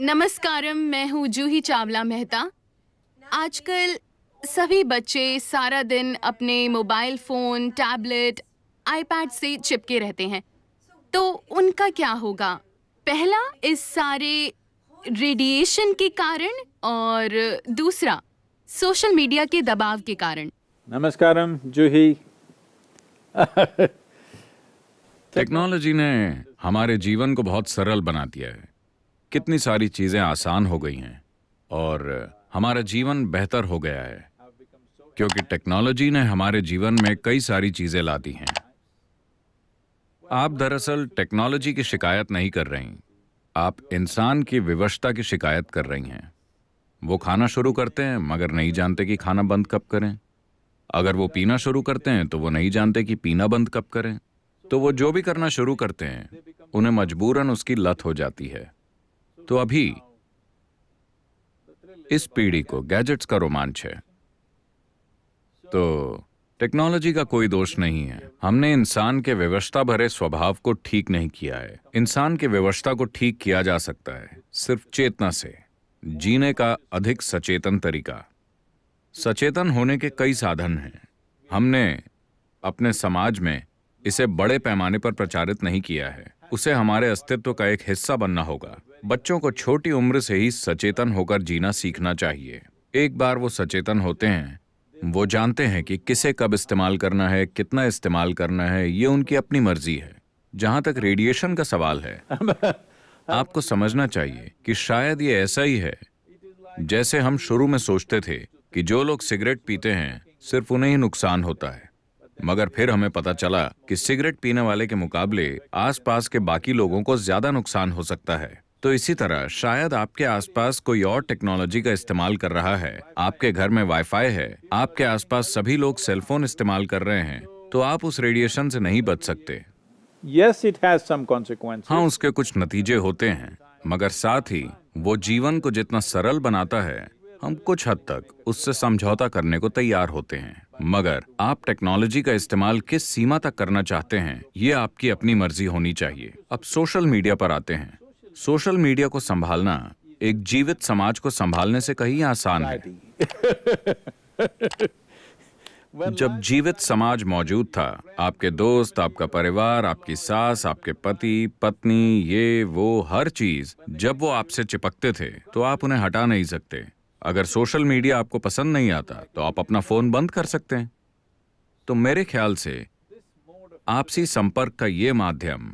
नमस्कारम, मैं हूँ जूही चावला मेहता। आजकल सभी बच्चे सारा दिन अपने मोबाइल फ़ोन, टैबलेट, आईपैड से चिपके रहते हैं, तो उनका क्या होगा? पहला, इस सारे रेडिएशन के कारण, और दूसरा सोशल मीडिया के दबाव के कारण। नमस्कारम जूही। टेक्नोलॉजी ने हमारे जीवन को बहुत सरल बना दिया है। कितनी सारी चीजें आसान हो गई हैं और हमारा जीवन बेहतर हो गया है, क्योंकि टेक्नोलॉजी ने हमारे जीवन में कई सारी चीजें ला दी हैं। आप दरअसल टेक्नोलॉजी की शिकायत नहीं कर रही, आप इंसान की विवशता की शिकायत कर रही हैं। वो खाना शुरू करते हैं मगर नहीं जानते कि खाना बंद कब करें। अगर वो पीना शुरू करते हैं तो वो नहीं जानते कि पीना बंद कब करें। तो वो जो भी करना शुरू करते हैं उन्हें मजबूरन उसकी लत हो जाती है। तो अभी इस पीढ़ी को गैजेट्स का रोमांच है। तो टेक्नोलॉजी का कोई दोष नहीं है। हमने इंसान के विवशता भरे स्वभाव को ठीक नहीं किया है। इंसान की विवशता को ठीक किया जा सकता है सिर्फ चेतना से, जीने का अधिक सचेतन तरीका। सचेतन होने के कई साधन हैं। हमने अपने समाज में इसे बड़े पैमाने पर प्रचारित नहीं किया है। उसे हमारे अस्तित्व का एक हिस्सा बनना होगा। बच्चों को छोटी उम्र से ही सचेतन होकर जीना सीखना चाहिए। एक बार वो सचेतन होते हैं, वो जानते हैं कि किसे कब इस्तेमाल करना है, कितना इस्तेमाल करना है, ये उनकी अपनी मर्जी है। जहां तक रेडिएशन का सवाल है, आपको समझना चाहिए कि शायद ये ऐसा ही है जैसे हम शुरू में सोचते थे कि जो लोग सिगरेट पीते हैं सिर्फ उन्हें ही नुकसान होता है, मगर फिर हमें पता चला कि सिगरेट पीने वाले के मुकाबले आसपास के बाकी लोगों को ज्यादा नुकसान हो सकता है। तो इसी तरह शायद आपके आसपास कोई और टेक्नोलॉजी का इस्तेमाल कर रहा है। आपके घर में वाईफाई है, आपके आसपास सभी लोग सेलफोन इस्तेमाल कर रहे हैं, तो आप उस रेडिएशन से नहीं बच सकते। Yes, it has some consequences. हाँ, उसके कुछ नतीजे होते हैं, मगर साथ ही वो जीवन को जितना सरल बनाता है, हम कुछ हद तक उससे समझौता करने को तैयार होते हैं। मगर आप टेक्नोलॉजी का इस्तेमाल किस सीमा तक करना चाहते हैं, ये आपकी अपनी मर्जी होनी चाहिए। अब सोशल मीडिया पर आते हैं। सोशल मीडिया को संभालना एक जीवित समाज को संभालने से कहीं आसान है। जब जीवित समाज मौजूद था, आपके दोस्त, आपका परिवार, आपकी सास, आपके पति, पत्नी, ये वो हर चीज जब वो आपसे चिपकते थे तो आप उन्हें हटा नहीं सकते। अगर सोशल मीडिया आपको पसंद नहीं आता तो आप अपना फोन बंद कर सकते हैं। तो मेरे ख्याल से आपसी संपर्क का ये माध्यम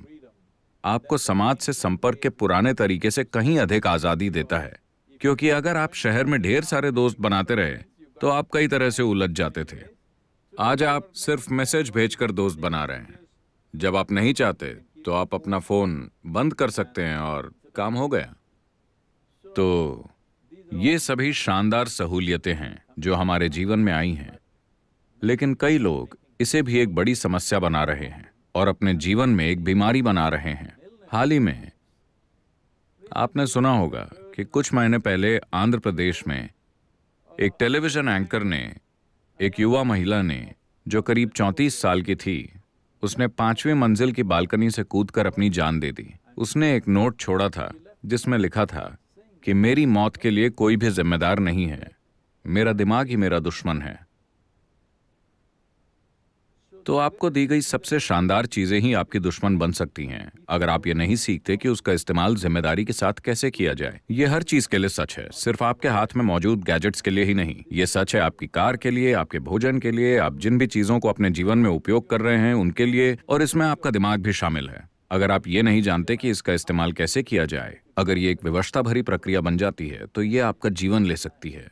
आपको समाज से संपर्क के पुराने तरीके से कहीं अधिक आजादी देता है, क्योंकि अगर आप शहर में ढेर सारे दोस्त बनाते रहे तो आप कई तरह से उलझ जाते थे। आज आप सिर्फ मैसेज भेजकर दोस्त बना रहे हैं। जब आप नहीं चाहते तो आप अपना फोन बंद कर सकते हैं और काम हो गया। तो ये सभी शानदार सहूलियतें हैं जो हमारे जीवन में आई हैं, लेकिन कई लोग इसे भी एक बड़ी समस्या बना रहे हैं और अपने जीवन में एक बीमारी बना रहे हैं। हाल ही में आपने सुना होगा कि कुछ महीने पहले आंध्र प्रदेश में एक टेलीविजन एंकर ने, एक युवा महिला ने जो करीब 34 साल की थी, उसने 5वीं मंजिल की बालकनी से कूदकर अपनी जान दे दी। उसने एक नोट छोड़ा था जिसमें लिखा था कि मेरी मौत के लिए कोई भी जिम्मेदार नहीं है, मेरा दिमाग ही मेरा दुश्मन है। तो आपको दी गई सबसे शानदार चीजें ही आपकी दुश्मन बन सकती हैं अगर आप ये नहीं सीखते कि उसका इस्तेमाल जिम्मेदारी के साथ कैसे किया जाए। ये हर चीज के लिए सच है, सिर्फ आपके हाथ में मौजूद गैजेट्स के लिए ही नहीं। ये सच है आपकी कार के लिए, आपके भोजन के लिए, आप जिन भी चीजों को अपने जीवन में उपयोग कर रहे हैं उनके लिए, और इसमें आपका दिमाग भी शामिल है। अगर आप ये नहीं जानते कि इसका इस्तेमाल कैसे किया जाए, अगर ये एक विवशता भरी प्रक्रिया बन जाती है तो ये आपका जीवन ले सकती है।